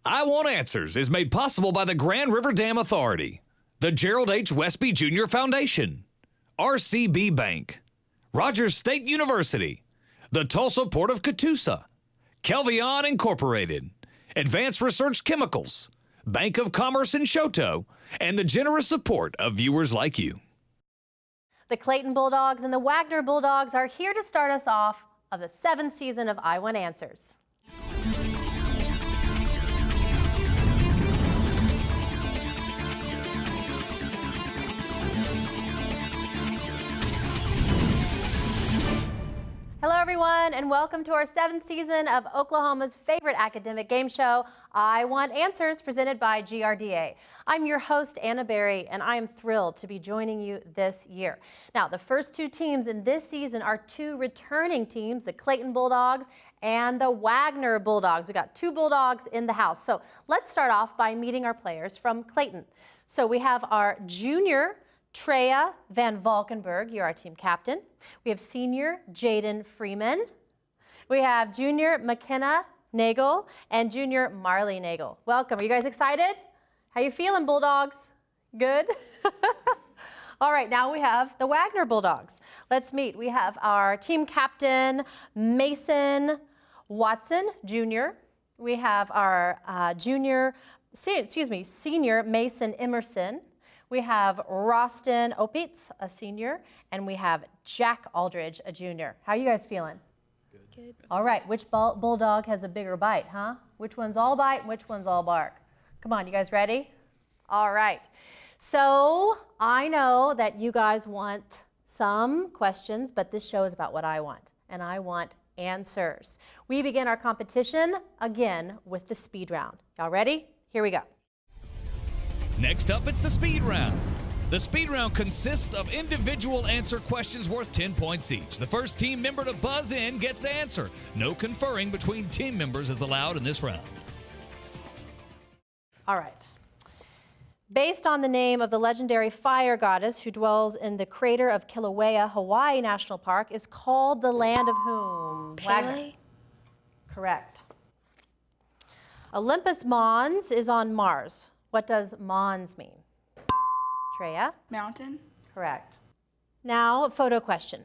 I Want Answers is made possible by the Grand River Dam Authority, the Gerald H. Westby Jr. Foundation, RCB Bank, Rogers State University, the Tulsa Port of Catoosa, Kelvion Incorporated, Advanced Research Chemicals, Bank of Commerce in Shoto, and the generous support of viewers like you. The Clayton Bulldogs and the Wagoner Bulldogs are here to start us off of the 7th season of I Want Answers. Hello everyone, and welcome to our 7th season of Oklahoma's favorite academic game show, I Want Answers, presented by GRDA. I'm your host, Anna Berry, and I am thrilled to be joining you this year. Now, the first two teams in this season are two returning teams, the Clayton Bulldogs and the Wagoner Bulldogs. We got two Bulldogs in the house. So let's start off by meeting our players from Clayton. So we have our junior Treya Van Valkenburg, you're our team captain. We have senior Jaden Freeman. We have junior McKenna Nagel and junior Marley Nagel. Welcome. Are you guys excited? How you feeling, Bulldogs? Good? All right, now we have the Wagoner Bulldogs. Let's meet. We have our team captain, Mason Watson, Jr. We have our senior Mason Emerson. We have Roston Opitz, a senior, and we have Jack Aldridge, a junior. How are you guys feeling? Good. All right, which Bulldog has a bigger bite, huh? Which one's all bite, which one's all bark? Come on, you guys ready? All right. So I know that you guys want some questions, but this show is about what I want, and I want answers. We begin our competition again with the speed round. Y'all ready? Here we go. Next up, it's the speed round. The speed round consists of individual answer questions worth 10 points each. The first team member to buzz in gets to answer. No conferring between team members is allowed in this round. All right. Based on the name of the legendary fire goddess who dwells in the crater of Kilauea, Hawaii National Park is called the land of whom? Pele? Correct. Olympus Mons is on Mars. What does Mons mean? Treya? Mountain? Correct. Now, a photo question.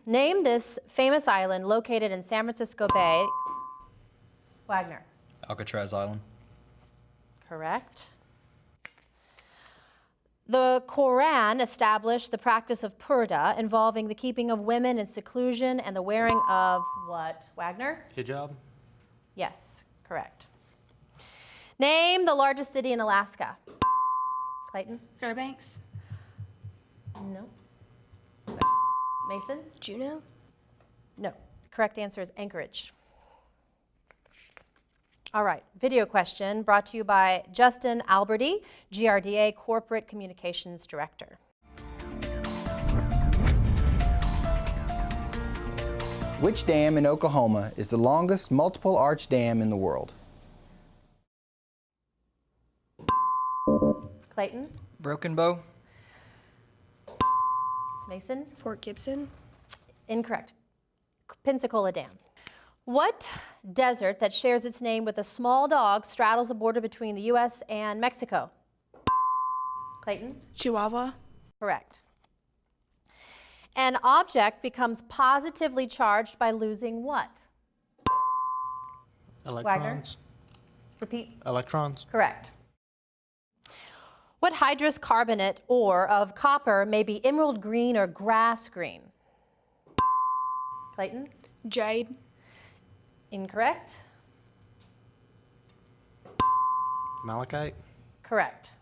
Name this famous island located in San Francisco Bay. Wagoner. Alcatraz Island. Correct. The Quran established the practice of purdah, involving the keeping of women in seclusion and the wearing of what? Wagoner? Hijab. Yes, correct. Name the largest city in Alaska. Clayton? Fairbanks? No. Mason? Juneau? No. Correct answer is Anchorage. All right, video question brought to you by Justin Alberty, GRDA Corporate Communications Director. Which dam in Oklahoma is the longest multiple arch dam in the world? Clayton? Broken Bow. Mason? Fort Gibson? Incorrect. Pensacola Dam. What desert that shares its name with a small dog straddles the border between the U.S. and Mexico? Clayton? Chihuahua? Correct. An object becomes positively charged by losing what? Electrons. Repeat. Electrons. Correct. What hydrous carbonate ore of copper may be emerald green or grass green? Clayton? Jade? Incorrect. Malachite. Correct.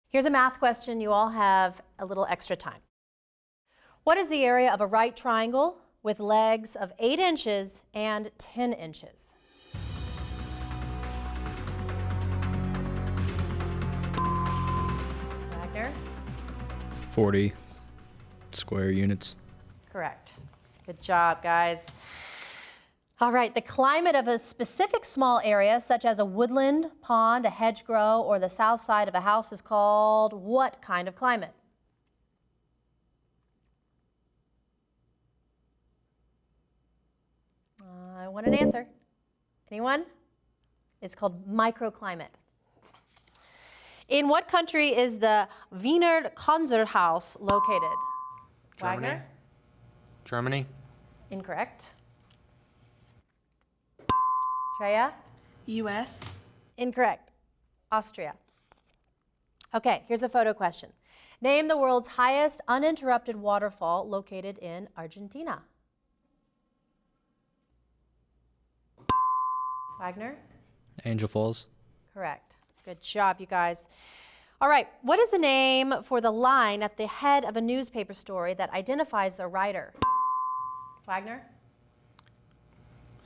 Here's a math question. You all have a little extra time. What is the area of a right triangle with legs of 8 inches and 10 inches? Wagner? 40 square units. Correct. Good job, guys. All right, the climate of a specific small area, such as a woodland, pond, a hedgerow, or the south side of a house is called what kind of climate? I want an answer. Anyone? It's called microclimate. In what country is the Wiener Konzerthaus located? Germany. Wagner? Germany. Incorrect. Treya? U.S. Incorrect. Austria. Okay, here's a photo question. Name the world's highest uninterrupted waterfall located in Argentina. Wagner? Angel Falls. Correct. Good job, you guys. All right, what is the name for the line at the head of a newspaper story that identifies the writer? Wagner?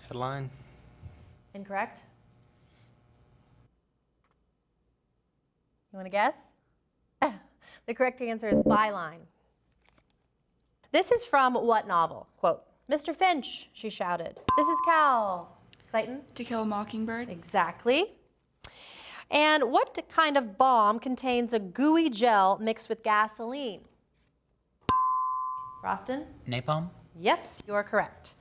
Headline. Incorrect. You want to guess? The correct answer is byline. This is from what novel? Quote, Mr. Finch, she shouted. This is Cal. Clayton? To Kill a Mockingbird. Exactly. And what kind of bomb contains a gooey gel mixed with gasoline? Roston? Napalm? Yes, you are correct.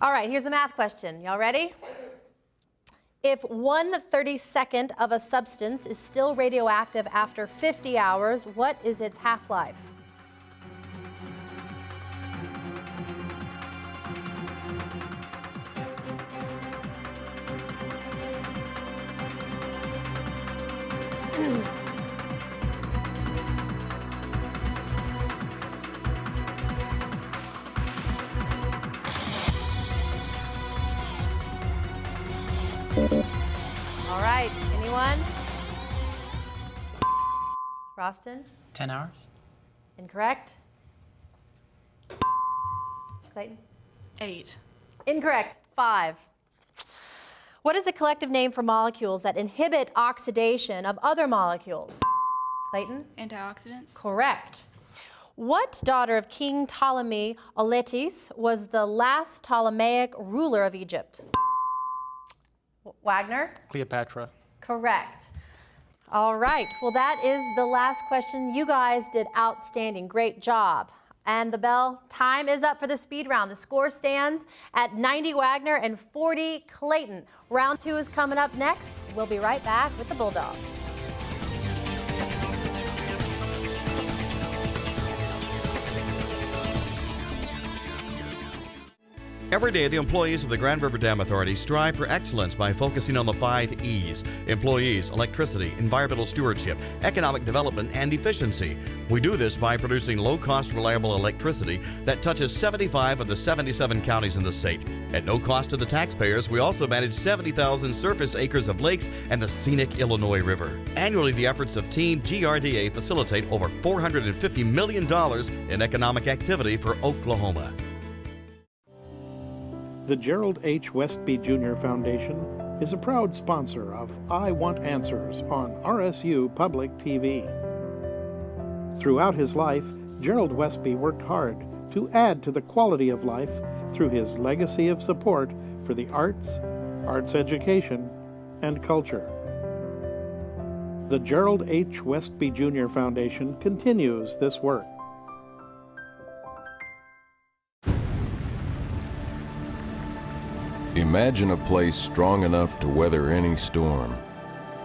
All right, here's a math question. Y'all ready? If 1/32 of a substance is still radioactive after 50 hours, what is its half-life? All right, anyone? Roston? 10 hours? Incorrect. Clayton? 8. Incorrect. 5. What is the collective name for molecules that inhibit oxidation of other molecules? Clayton? Antioxidants. Correct. What daughter of King Ptolemy Auletes was the last Ptolemaic ruler of Egypt? Wagner? Cleopatra. Correct. All right, well that is the last question. You guys did outstanding, great job. And the bell, time is up for the speed round. The score stands at 90 Wagner and 40 Clayton. Round 2 is coming up next. We'll be right back with the Bulldogs. Every day, the employees of the Grand River Dam Authority strive for excellence by focusing on the 5 E's: employees, electricity, environmental stewardship, economic development, and efficiency. We do this by producing low-cost, reliable electricity that touches 75 of the 77 counties in the state. At no cost to the taxpayers, we also manage 70,000 surface acres of lakes and the scenic Illinois River. Annually, the efforts of Team GRDA facilitate over $450 million in economic activity for Oklahoma. The Gerald H. Westby Jr. Foundation is a proud sponsor of I Want Answers on RSU Public TV. Throughout his life, Gerald Westby worked hard to add to the quality of life through his legacy of support for the arts, arts education, and culture. The Gerald H. Westby Jr. Foundation continues this work. Imagine a place strong enough to weather any storm,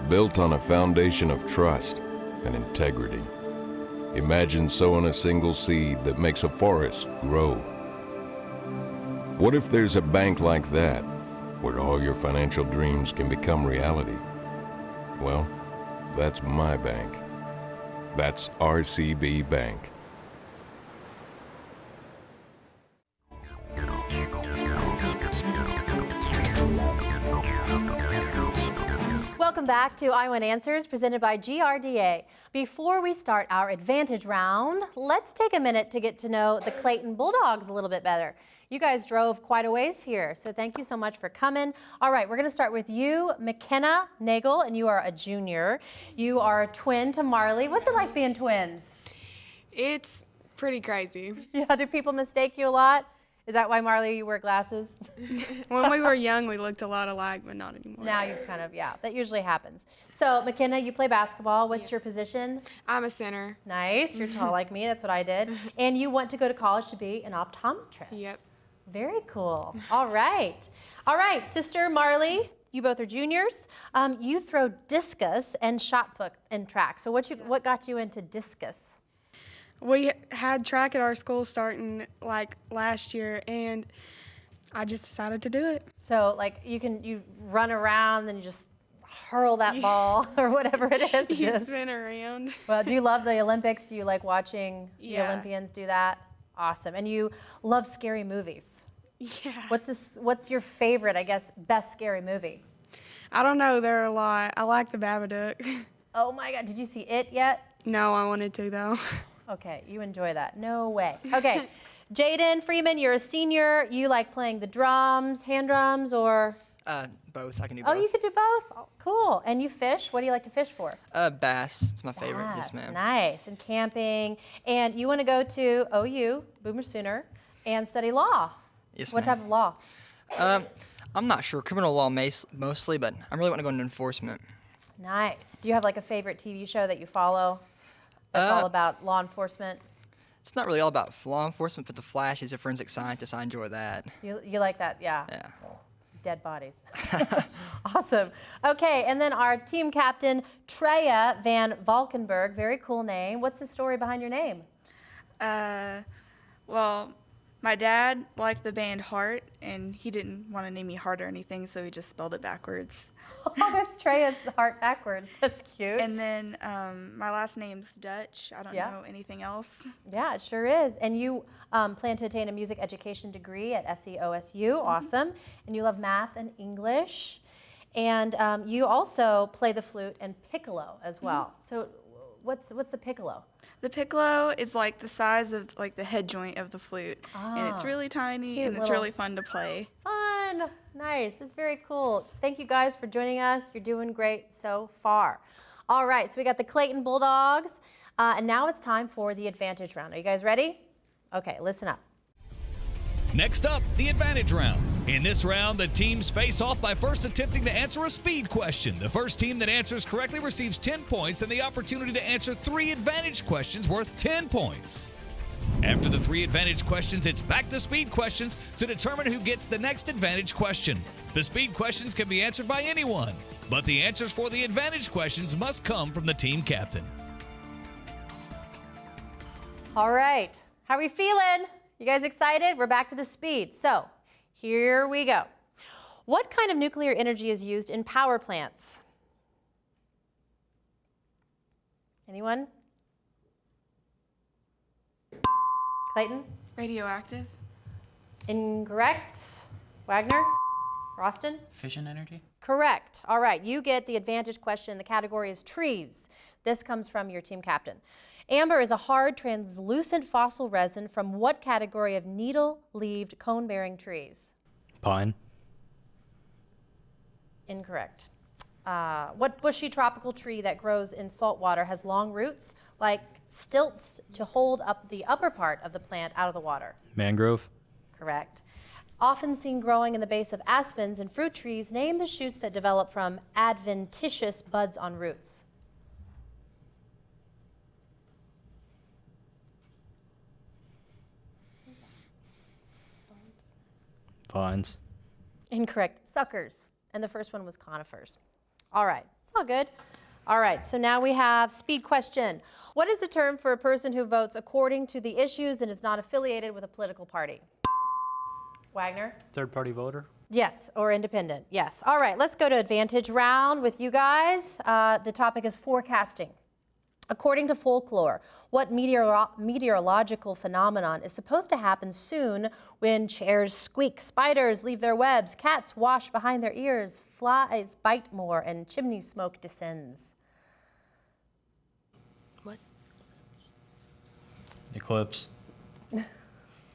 built on a foundation of trust and integrity. Imagine sowing a single seed that makes a forest grow. What if there's a bank like that, where all your financial dreams can become reality? Well, that's my bank. That's RCB Bank. Welcome back to I Want Answers, presented by GRDA. Before we start our advantage round, let's take a minute to get to know the Clayton Bulldogs a little bit better. You guys drove quite a ways here, so thank you so much for coming. All right, we're going to start with you, McKenna Nagel, and you are a junior. You are a twin to Marley. What's it like being twins? It's pretty crazy. Yeah, do people mistake you a lot? Is that why, Marley, you wear glasses? When we were young, we looked a lot alike, but not anymore. Now you kind of, yeah, that usually happens. So, McKenna, you play basketball. What's your position? I'm a center. Nice. You're tall like me. That's what I did. And you want to go to college to be an optometrist. Yep. Very cool. All right. All right, Sister Marley, You both are juniors. You throw discus and shot put in track. So what got you into discus? We had track at our school starting like last year, and I just decided to do it. So like you run around, then you just hurl that ball or whatever it is. You Just spin around. Well, do you love the Olympics? Do you like watching the Yeah. Olympians do that? Awesome. And you love scary movies. Yeah. What's your favorite, I guess, best scary movie? I don't know. There are a lot. I like the Babadook. Oh my God, did you see it yet? No, I wanted to though. Okay, you enjoy that. No way. Okay, Jaden Freeman, you're a senior. You like playing the drums, hand drums, or? Both. I can do Oh, both. you could do both? Oh, cool. And you fish? What do you like to fish for? Bass. It's my favorite. Yes, Bass, ma'am. nice. And camping. And you want to go to OU, Boomer Sooner, and study law. Yes, What ma'am. type of law? I'm not sure. Criminal law mostly, but I really want to go into enforcement. Nice. Do you have like a favorite TV show that you follow that's all about law enforcement? It's not really all about law enforcement, but The Flash is a forensic scientist. I enjoy that. You like that? Yeah. Yeah. Dead bodies. Awesome. Okay, and then our team captain, Treya Van Valkenburg. Very cool name. What's the story behind your name? Well, my dad liked the band Heart, and he didn't want to name me Heart or anything, so he just spelled it backwards. Oh, that's Treya's heart backwards. That's cute. And then my last name's Dutch. I don't know anything else. Yeah, it sure is. And you plan to attain a music education degree at SEOSU. Awesome. And you love math and English. And you also play the flute and piccolo as well. So what's the piccolo? The piccolo is like the size of like the head joint of the flute, and it's really tiny, Cute and it's little- really fun to play. Fun. Nice. That's very cool. Thank you guys for joining us. You're doing great so far. All right, so we got the Clayton Bulldogs, and now it's time for the advantage round. Are you guys ready? Okay, listen up. Next up, the advantage round. In this round, the teams face off by first attempting to answer a speed question. The first team that answers correctly receives 10 points and the opportunity to answer 3 advantage questions worth 10 points. After the 3 advantage questions, it's back to speed questions to determine who gets the next advantage question. The speed questions can be answered by anyone, but the answers for the advantage questions must come from the team captain. All right, how are we feeling? You guys excited? We're back to the speed. So here we go. What kind of nuclear energy is used in power plants? Anyone? Clayton? Radioactive? Incorrect. Wagner? Roston? Fission energy? Correct. All right, you get the advantage question. The category is trees. This comes from your team captain. Amber is a hard, translucent fossil resin from what category of needle-leaved, cone-bearing trees? Pine. Incorrect. What bushy tropical tree that grows in salt water has long roots, like stilts, to hold up the upper part of the plant out of the water? Mangrove. Correct. Often seen growing in the base of aspens and fruit trees, name the shoots that develop from adventitious buds on roots. Vines. Incorrect. Suckers. And the first one was conifers. All right. It's all good. All right. So now we have speed question. What is the term for a person who votes according to the issues and is not affiliated with a political party? Wagner? Third-party voter? Yes, or independent. Yes. All right. Let's go to advantage round with you guys. The topic is forecasting. According to folklore, what meteorological phenomenon is supposed to happen soon when chairs squeak, spiders leave their webs, cats wash behind their ears, flies bite more, and chimney smoke descends? What? Eclipse.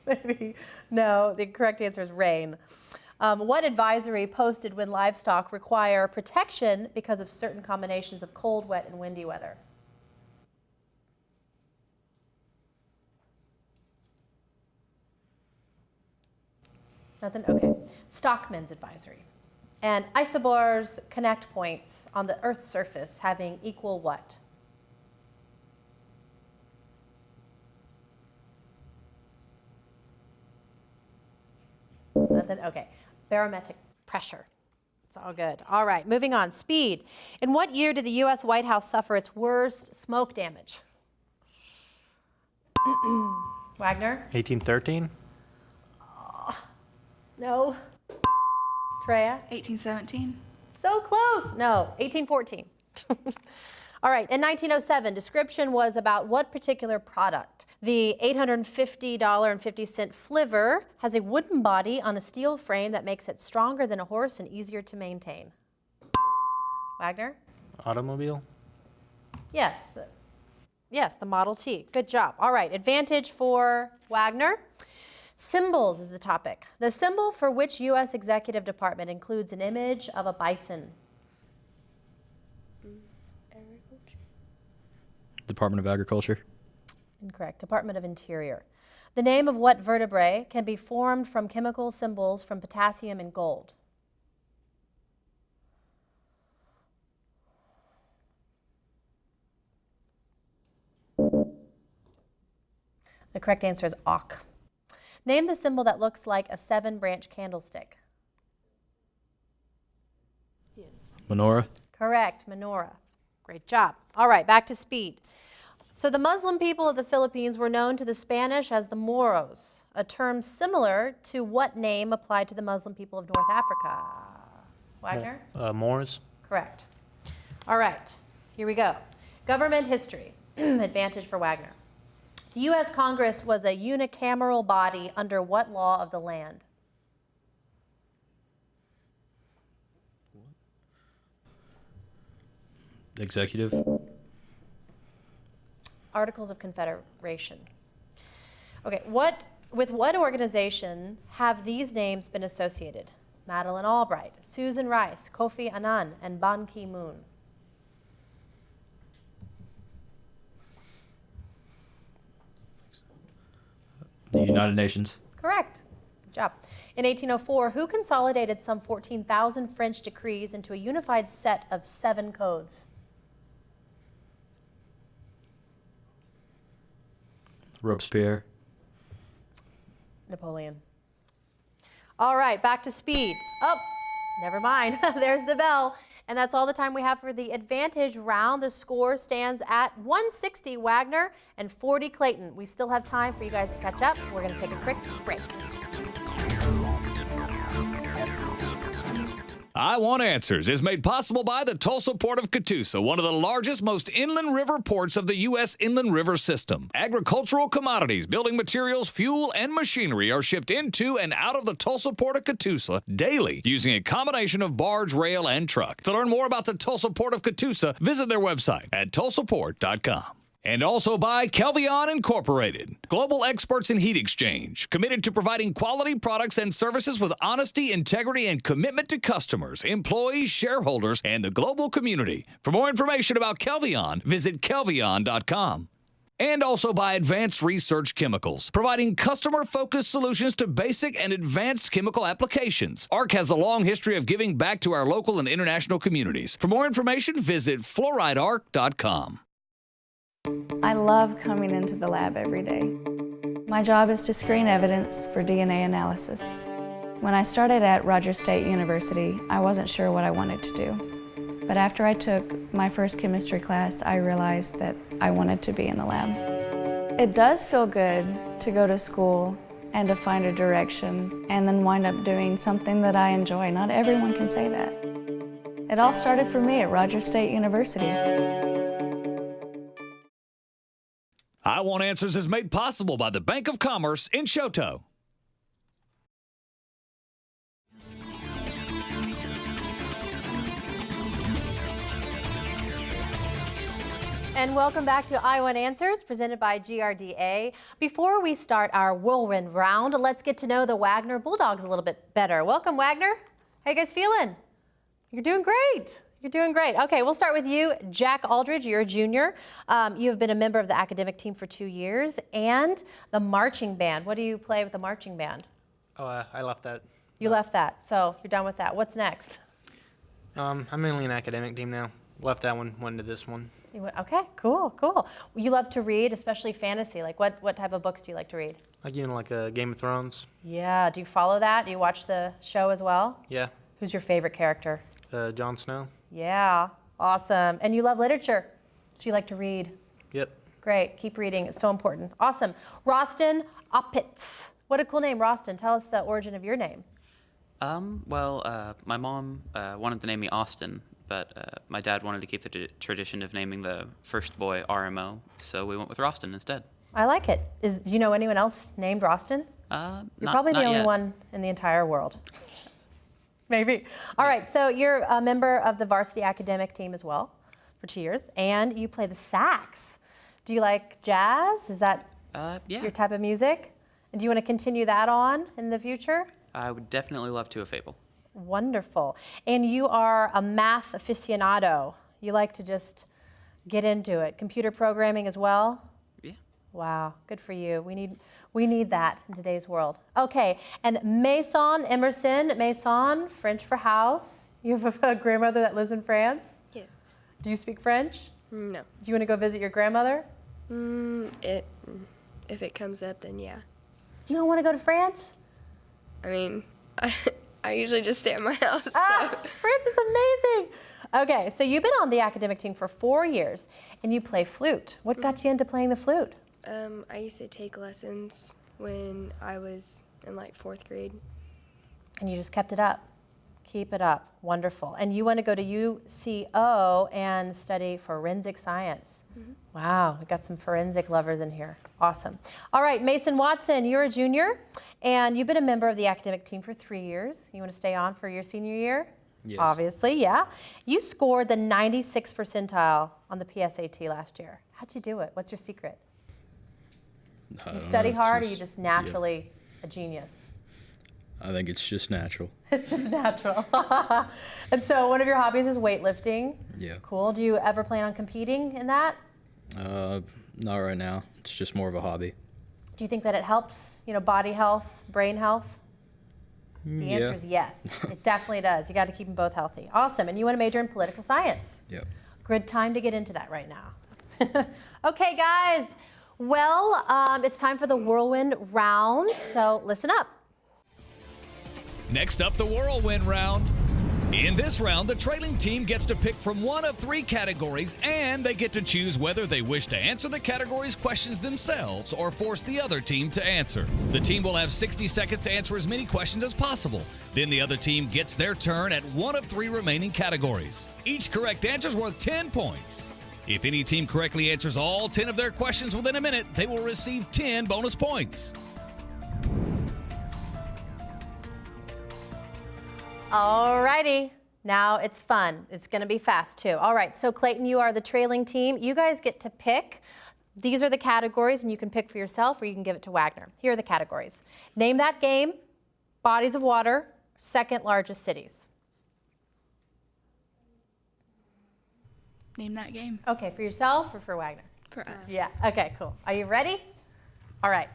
Maybe. No, the correct answer is rain. What advisory posted when livestock require protection because of certain combinations of cold, wet, and windy weather? Nothing? Okay. Stockman's advisory. And isobars connect points on the Earth's surface having equal what? Nothing? Okay. Barometric pressure. It's all good. All right, moving on. Speed. In what year did the U.S. White House suffer its worst smoke damage? Wagner? 1813? No. Treya? 1817. So close. No, 1814. All right, in 1907, description was about what particular product? The $850.50 flivver has a wooden body on a steel frame that makes it stronger than a horse and easier to maintain. Wagner? Automobile? Yes. Yes, the Model T. Good job. All right, advantage for Wagner. Symbols is the topic. The symbol for which U.S. executive department includes an image of a bison? Department of Agriculture. Incorrect. Department of Interior. The name of what vertebrae can be formed from chemical symbols from potassium and gold? The correct answer is auk. Name the symbol that looks like a 7-branch candlestick. Menorah. Correct, menorah. Great job. All right, back to speed. So the Muslim people of the Philippines were known to the Spanish as the Moros, a term similar to what name applied to the Muslim people of North Africa? Wagner? Moors? Correct. All right, here we go. Government history. Advantage for Wagner. The U.S. Congress was a unicameral body under what law of the land? Executive. Articles of Confederation. Okay, with what organization have these names been associated? Madeleine Albright, Susan Rice, Kofi Annan, and Ban Ki-moon. The United Nations. Correct. Good job. In 1804, who consolidated some 14,000 French decrees into a unified set of 7 codes? Robespierre. Napoleon. All right, back to speed. Oh, never mind. There's the bell. And that's all the time we have for the advantage round. The score stands at 160 Wagner and 40 Clayton. We still have time for you guys to catch up. We're going to take a quick break. I Want Answers is made possible by the Tulsa Port of Catoosa, one of the largest, most inland river ports of the U.S. inland river system. Agricultural commodities, building materials, fuel, and machinery are shipped into and out of the Tulsa Port of Catoosa daily using a combination of barge, rail, and truck. To learn more about the Tulsa Port of Catoosa, visit their website at tulsaport.com. And also by Kelvion Incorporated, global experts in heat exchange, committed to providing quality products and services with honesty, integrity, and commitment to customers, employees, shareholders, and the global community. For more information about Kelvion, visit kelvion.com. And also by Advanced Research Chemicals, providing customer-focused solutions to basic and advanced chemical applications. ARC has a long history of giving back to our local and international communities. For more information, visit fluoridearc.com. I love coming into the lab every day. My job is to screen evidence for DNA analysis. When I started at Rogers State University, I wasn't sure what I wanted to do. But after I took my first chemistry class, I realized that I wanted to be in the lab. It does feel good to go to school and to find a direction and then wind up doing something that I enjoy. Not everyone can say that. It all started for me at Rogers State University. I Want Answers is made possible by the Bank of Commerce in Shoto. And welcome back to I Want Answers, presented by GRDA. Before we start our whirlwind round, let's get to know the Wagoner Bulldogs a little bit better. Welcome, Wagoner. How you guys feeling? You're doing great. You're doing great. Okay, we'll start with you, Jack Aldridge. You're a junior. You have been a member of the academic team for 2 years and the marching band. What do you play with the marching band? Oh, I left that. You left that, so you're done with that. What's next? I'm mainly an academic team now. Left that one, went to this one. Okay, cool, cool. You love to read, especially fantasy. Like what type of books do you like to read? Like, like Game of Thrones. Yeah, do you follow that? Do you watch the show as well? Yeah. Who's your favorite character? Jon Snow. Yeah, awesome. And you love literature, so you like to read. Yep. Great, keep reading, it's so important. Awesome. Rostin Opitz. What a cool name, Rostin. Tell us the origin of your name. My mom wanted to name me Austin, but my dad wanted to keep the tradition of naming the first boy RMO, so we went with Rostin instead. I like it. Do you know anyone else named Rostin? You're probably the only one in the entire world. Maybe. All right, so you're a member of the varsity academic team as well for 2 years, and you play the sax. Do you like jazz? Is that your type of music? And do you want to continue that on in the future? I would definitely love to a fable. Wonderful. And you are a math aficionado. You like to just get into it. Computer programming as well? Yeah. Wow, good for you. We need that in today's world. Okay, and Maison Emerson. Maison, French for house. You have a grandmother that lives in France? Yeah. Do you speak French? No. Do you want to go visit your grandmother? If it comes up, then yeah. You don't want to go to France? I mean, I usually just stay at my house. France is amazing. Okay, so you've been on the academic team for 4 years, and you play flute. What got you into playing the flute? I used to take lessons when I was in like 4th grade. And you just kept it up. Keep it up. Wonderful. And you want to go to UCO and study forensic science. Wow, we got some forensic lovers in here. Awesome. All right, Mason Watson, you're a junior, and you've been a member of the academic team for 3 years. You want to stay on for your senior year? Yes. Obviously, yeah. You scored the 96th percentile on the PSAT last year. How'd you do it? What's your secret? You study hard, or you just naturally a genius? I think it's just natural. It's just natural. And so one of your hobbies is weightlifting. Yeah. Cool. Do you ever plan on competing in that? Not right now. It's just more of a hobby. Do you think that it helps, body health, brain health? The answer is yes. It definitely does. You got to keep them both healthy. Awesome. And you want to major in political science. Yep. Good time to get into that right now. Okay, guys. Well, it's time for the whirlwind round. So listen up. Next up, the whirlwind round. In this round, the trailing team gets to pick from one of 3 categories, and they get to choose whether they wish to answer the category's questions themselves or force the other team to answer. The team will have 60 seconds to answer as many questions as possible. Then the other team gets their turn at one of 3 remaining categories. Each correct answer is worth 10 points. If any team correctly answers all 10 of their questions within a minute, they will receive 10 bonus points. Alrighty, now it's fun. It's gonna be fast too. All right, so Clayton, you are the trailing team. You guys get to pick. These are the categories, and you can pick for yourself or you can give it to Wagoner. Here are the categories. Name that game, bodies of water, second largest cities. Name that game. Okay, for yourself or for Wagoner? For us. Yeah, okay, cool. Are you ready? All right.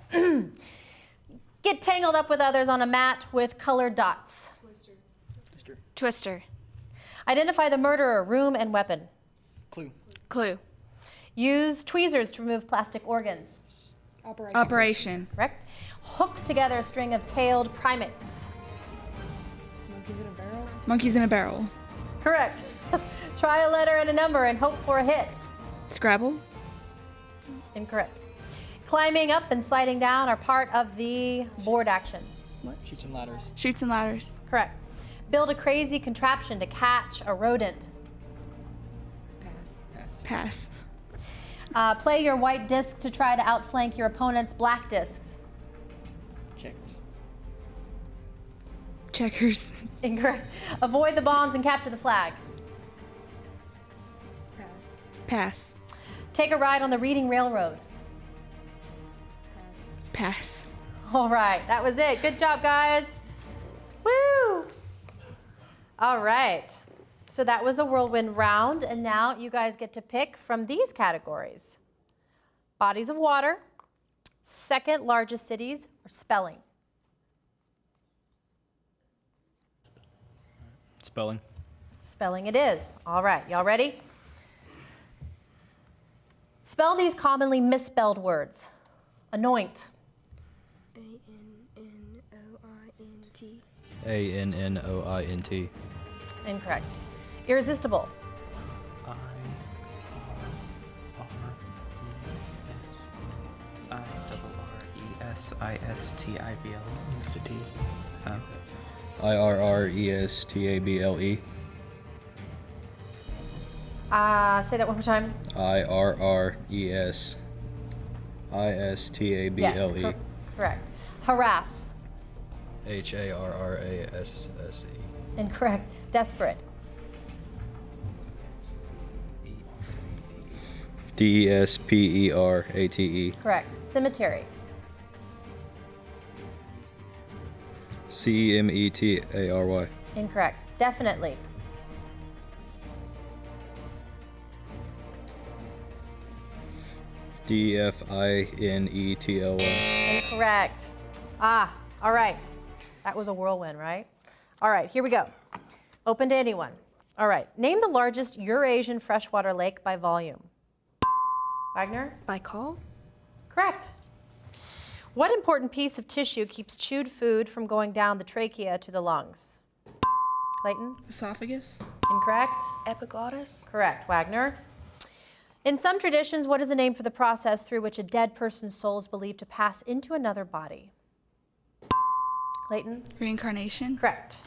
Get tangled up with others on a mat with colored dots. Twister. Identify the murderer, room, and weapon. Clue. Use tweezers to remove plastic organs. Operation. Correct. Hook together a string of tailed primates. Monkeys in a barrel. Correct. Try a letter and a number and hope for a hit. Scrabble. Incorrect. Climbing up and sliding down are part of the board action. Shoots and ladders. Shoots and ladders. Correct. Build a crazy contraption to catch a rodent. Pass. Play your white disc to try to outflank your opponent's black discs. Checkers. Incorrect. Avoid the bombs and capture the flag. Pass. Take a ride on the Reading Railroad. Pass. All right, that was it. Good job, guys. Woo! All right. So that was a whirlwind round, and now you guys get to pick from these categories. Bodies of water, second largest cities, or spelling. Spelling. Spelling it is. All right, y'all ready? Spell these commonly misspelled words. Anoint. A-N-N-O-I-N-T. ANNOINT. Incorrect. Irresistible. IRRESISTIBLE. IRRESTABLE. Say that one more time. IRRESISTABLE. Yes, correct. Harass. HARRASSE. Incorrect. Desperate. DESPERATE. Correct. Cemetery. CEMETARY. Incorrect. Definitely. DFINETLY. Incorrect. All right. That was a whirlwind, right? All right, here we go. Open to anyone. All right. Name the largest Eurasian freshwater lake by volume. Wagner? Baikal? Correct. What important piece of tissue keeps chewed food from going down the trachea to the lungs? Clayton? Esophagus? Incorrect. Epiglottis? Correct. Wagner? In some traditions, what is the name for the process through which a dead person's soul is believed to pass into another body? Clayton? Reincarnation? Correct.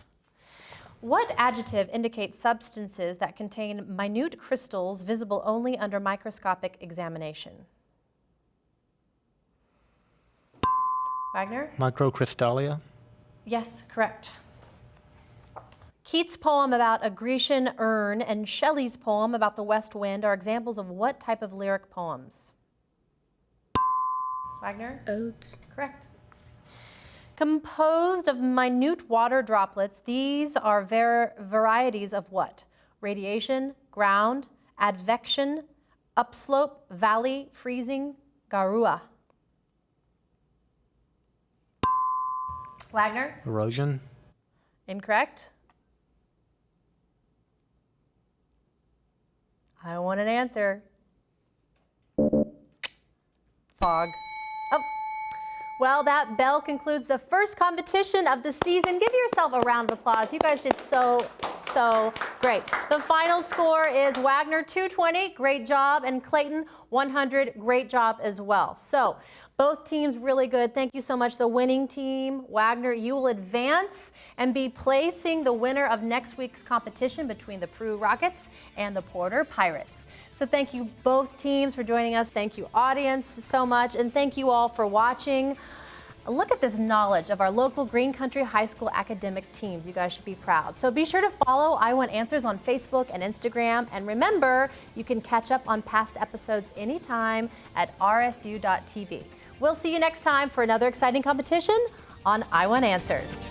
What adjective indicates substances that contain minute crystals visible only under microscopic examination? Wagner? Microcrystallia. Yes, correct. Keats' poem about a Grecian urn and Shelley's poem about the west wind are examples of what type of lyric poems? Wagner? Odes. Correct. Composed of minute water droplets, these are varieties of what? Radiation, ground, advection, upslope, valley, freezing, garua. Wagner? Erosion. Incorrect. I want an answer. Fog. Oh. Well, that bell concludes the first competition of the season. Give yourself a round of applause. You guys did so great. The final score is Wagner 220, great job, and Clayton 100, great job as well. So both teams really good. Thank you so much. The winning team, Wagner, you will advance and be placing the winner of next week's competition between the Peru Rockets and the Porter Pirates. So thank you both teams for joining us. Thank you audience so much, and thank you all for watching. Look at this knowledge of our local Green Country High School academic teams. You guys should be proud. So be sure to follow I Want Answers on Facebook and Instagram. And remember, you can catch up on past episodes anytime at rsu.tv. We'll see you next time for another exciting competition on I Want Answers.